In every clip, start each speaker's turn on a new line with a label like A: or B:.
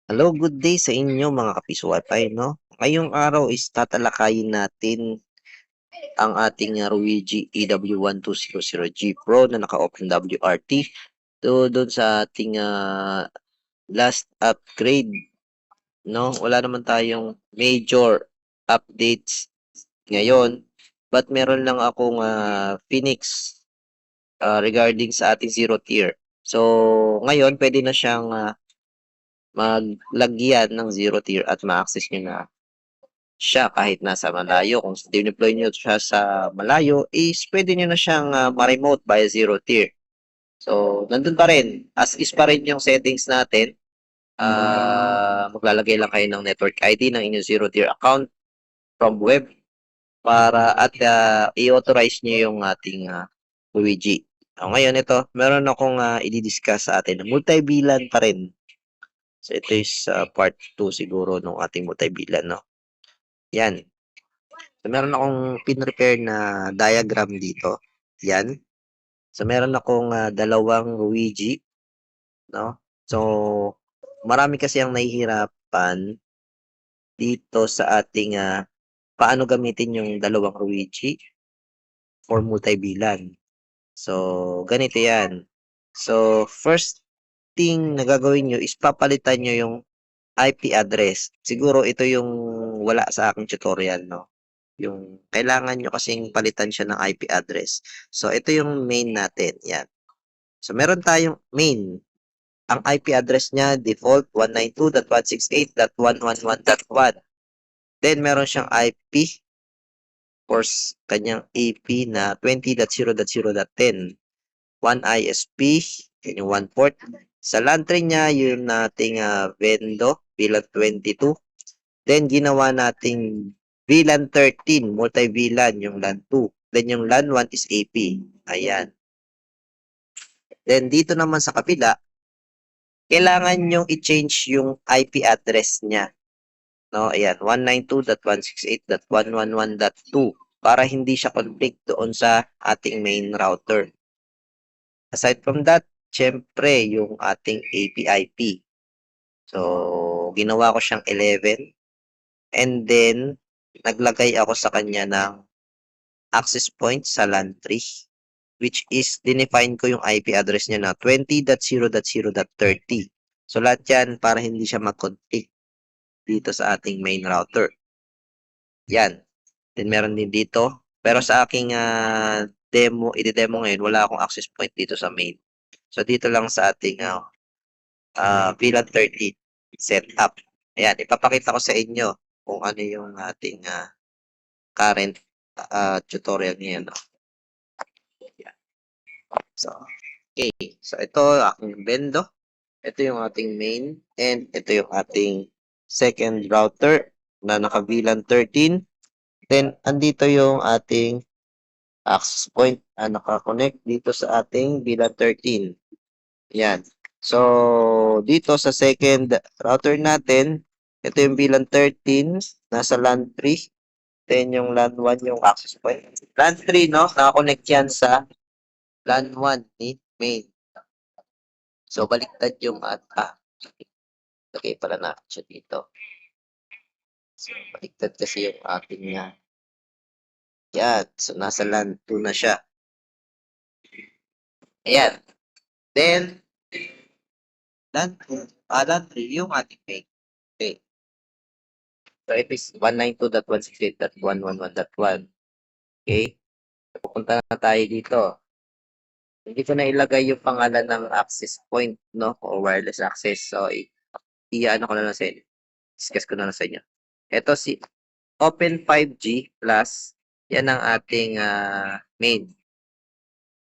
A: Hello, good day sa inyo mga kapiso Wi-Fi, no? Ngayong araw is tatalakayin natin ang ating Ruigi EW1200G Pro na naka-open WRT doon sa ating last upgrade, no? Wala naman tayong major updates ngayon, but meron lang akong Phoenix regarding sa ating zero tier. So, ngayon pwede na siyang maglagyan ng zero tier at ma-access nyo na siya kahit nasa malayo. Kung dineploy nyo siya sa malayo, is pwede nyo na siyang ma-remote by zero tier. So, nandun pa rin. As is pa rin yung settings natin. Maglalagay lang kayo ng network ID ng inyong zero tier account from web para at i-authorize nyo yung ating Luigi. Ngayon ito, meron akong i-discuss sa atin. Multibilan pa rin. So, ito is part 2 siguro ng ating multibilan, no? Yan. So, meron akong pin-repair na diagram dito. Yan. So, meron akong dalawang Luigi, no? So, marami kasi ang nahihirapan dito sa ating paano gamitin yung dalawang Luigi for multibilan. So, ganito yan. So, first thing na gagawin nyo is papalitan nyo yung IP address. Siguro ito yung wala sa aking tutorial, no? Yung kailangan nyo kasing palitan siya ng IP address. So, ito yung main natin. Yan. So, meron tayong main. Ang IP address niya, default 192.168.111.1. Then, meron siyang IP for kanyang AP na 20.0.0.10. 1 ISP, yan yung 1 port. Sa LAN tree niya, yung nating Vendo, bilang 22. Then, ginawa nating VLAN 13, multi-VLAN, yung LAN 2. Then, yung LAN 1 is AP. Ayan. Then, dito naman sa kapila, kailangan nyong i-change yung IP address niya. No, ayan, 192.168.111.2 para hindi siya conflict doon sa ating main router. Aside from that, syempre, yung ating APIP. So, ginawa ko siyang 11. And then, naglagay ako sa kanya ng access point sa LAN 3, which is, dinefine ko yung IP address niya na 20.0.0.30. So, lahat yan para hindi siya mag-conflict dito sa ating main router. Yan. Then, meron din dito. Pero sa aking demo, i-demo ngayon, wala akong access point dito sa main. So, dito lang sa ating VLAN 30 setup. Ayan, ipapakita ko sa inyo kung ano yung ating current tutorial ngayon. No? So, okay. So, ito aking Bendo. Ito yung ating main. And ito yung ating second router na naka-VLAN 13. Then, andito yung ating access point na naka-connect dito sa ating VLAN 13. Yan. So, dito sa second router natin, ito yung VLAN 13, nasa LAN 3. Then, yung LAN 1 yung access point. LAN 3, no? Nakakonect yan sa LAN 1 ni main. So, baliktad yung lagay pala natin siya dito. So, baliktad kasi yung ating yan. So, nasa LAN 2 na siya. Ayan. Then, LAN 2, LAN 3 yung ating main. Okay. So, it is 192.168.111.1. Okay. Pupunta na tayo dito. Hindi ko na ilagay yung pangalan ng access point, no? O wireless access. So, i-ano ko na lang sa inyo. Discuss ko na lang sa inyo. Ito si Open 5G Plus. Yan ang ating main.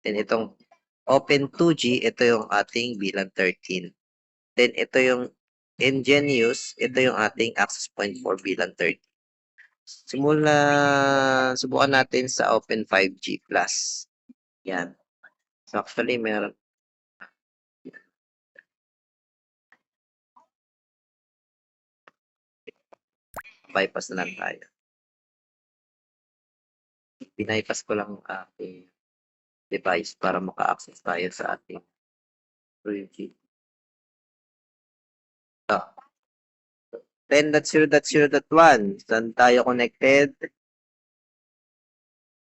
A: Then itong Open 2G, ito yung ating VLAN 13. Then ito yung Ingenious, ito yung ating access point for VLAN 13. Subukan natin sa Open 5G Plus. Yan. So actually, meron. Bypass na lang tayo. Binaypass ko lang ang ating device para maka-access tayo sa ating 3G. 10.0.0.1. Saan tayo connected?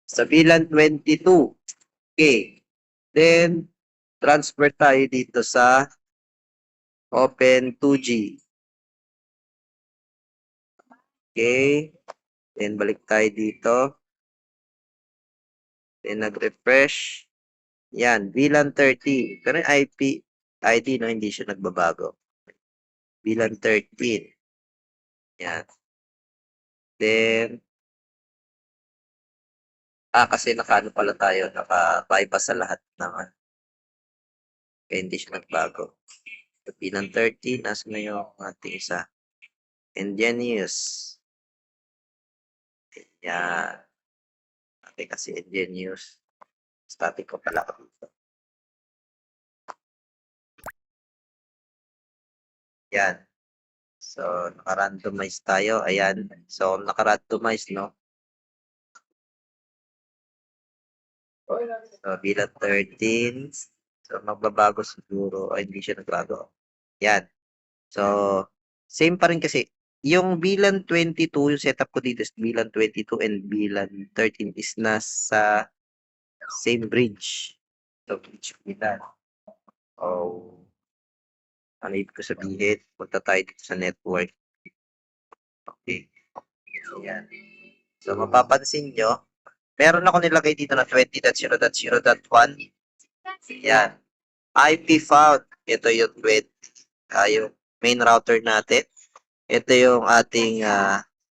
A: Sa VLAN 22. Okay. Then, transfer tayo dito sa Open 2G. Okay. Then, balik tayo dito. Then, nag-refresh. Yan, VLAN 30. Pero yung IP, ID, no, hindi siya nagbabago. VLAN 13. Yan. Then, kasi nakaano pala tayo, naka-bypass sa lahat ng, kaya hindi siya nagbago. So, VLAN 30, nasa na yung ating isa. Ingenious. Yan. Okay, kasi Ingenious. Static ko pala ako dito. Yan. So, naka-randomize tayo. Ayan. So, naka-randomize, no? So, bilang 13. So, magbabago siguro. Ay, hindi siya nagbago. Yan. So, same pa rin kasi. Yung bilang 22, yung setup ko dito is bilang 22 and bilang 13 is nasa same bridge. So, bridge bilang. Oh, ano ibig ko sabihin? Punta tayo dito sa network. Okay. Yan. So, mapapansin nyo, meron ako nilagay dito na 20.0.0.1. Yan. IP found. Ito yung 20. Yung main router natin. Ito yung ating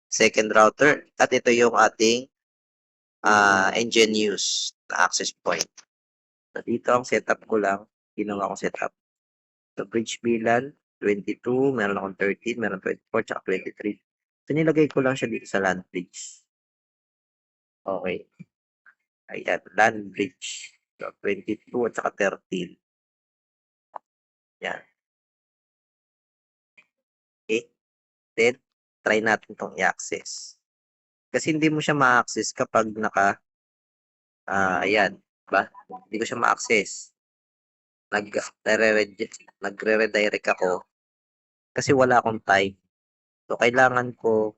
A: second router. At ito yung ating Ingenious na access point. So, dito ang setup ko lang. Ginawa kong setup. So, bridge VLAN, 22, meron akong 13, meron 24, tsaka 23. So, nilagay ko lang siya dito sa LAN bridge. Okay. Ayan, LAN bridge. So, 22 at saka 13. Yan. Okay. Then, try natin itong i-access. Kasi hindi mo siya ma-access kapag ayan. Diba? Hindi ko siya ma-access. Nagre-redirect ako kasi wala akong time. So, kailangan ko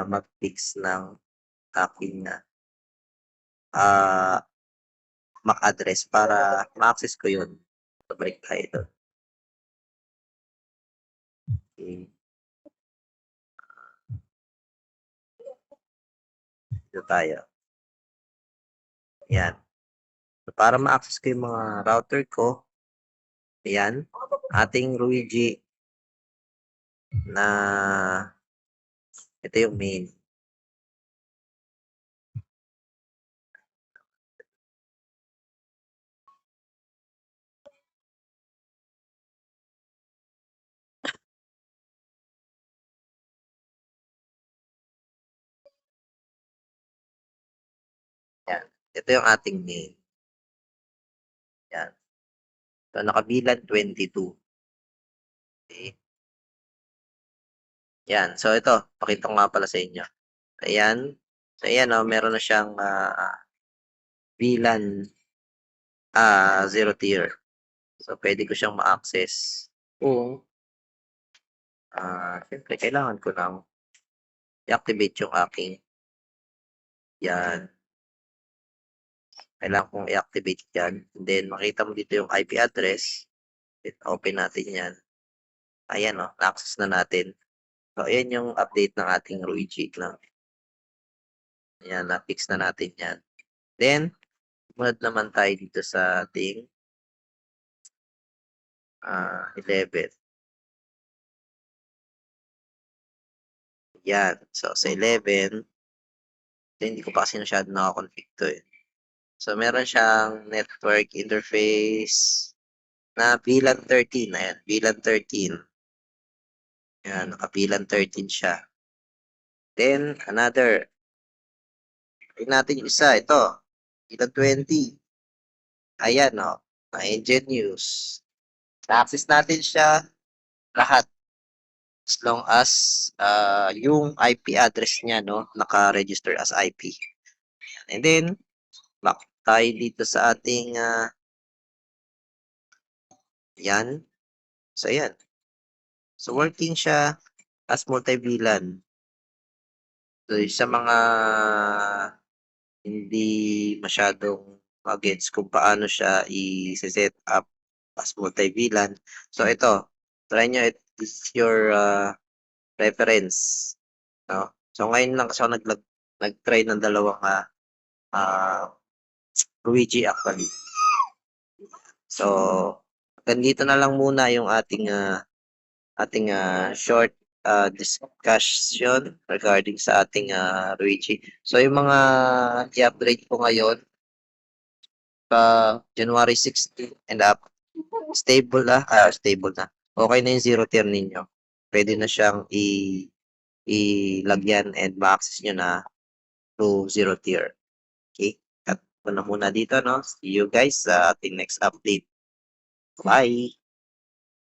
A: mag-fix ng aking MAC address para ma-access ko yun. So, balik tayo doon. Okay. Dito tayo. Ayan. So, para ma-access ko yung mga router ko, ayan, ating Luigi na ito yung main. Ayan. Ito yung ating main. Ayan. So, nakabilan 22. Okay. Yan. So, ito. Pakita ko nga pala sa inyo. Ayan. So, ayan, meron na siyang VLAN zero tier. So, pwede ko siyang ma-access kung siyempre, kailangan ko lang i-activate yung aking yan. Kailangan kong i-activate yan. And then, makita mo dito yung IP address. Open natin yan. Ayan, na-access na natin. So, ayan yung update ng ating Luigi lang. Ayan, na-fix na natin yan. Then, sumunod naman tayo dito sa ating 11. Yan. So, sa 11, hindi ko pa kasi masyado nakakonfig to eh. So, meron siyang network interface na VLAN 13. Ayan, VLAN 13. Ayan, naka-VLAN 13 siya. Then, another. Tignan natin yung isa. Ito, VLAN 20. Ayan, na-Ingenious. Na-access natin siya lahat. As long as yung IP address niya, naka-register as IP. And then, back tayo dito sa ating yan. So, ayan. So, working siya. as multi-VLAN. So, sa mga hindi masyadong ma-gets kung paano siya i-set up as multi-VLAN. So, ito, try nyo, it is your reference. No? So, ngayon lang kasi ako nag-try ng dalawang Luigi actually. So, ganito na lang muna yung ating short discussion regarding sa ating Luigi. So, yung mga i-upgrade ko ngayon January 16 and up, stable na. Okay na yung zero tier ninyo. Pwede na siyang ilagyan and ma-access nyo na to zero tier. Okay? Cut ko na muna dito, no? See you guys sa ating next update. Bye!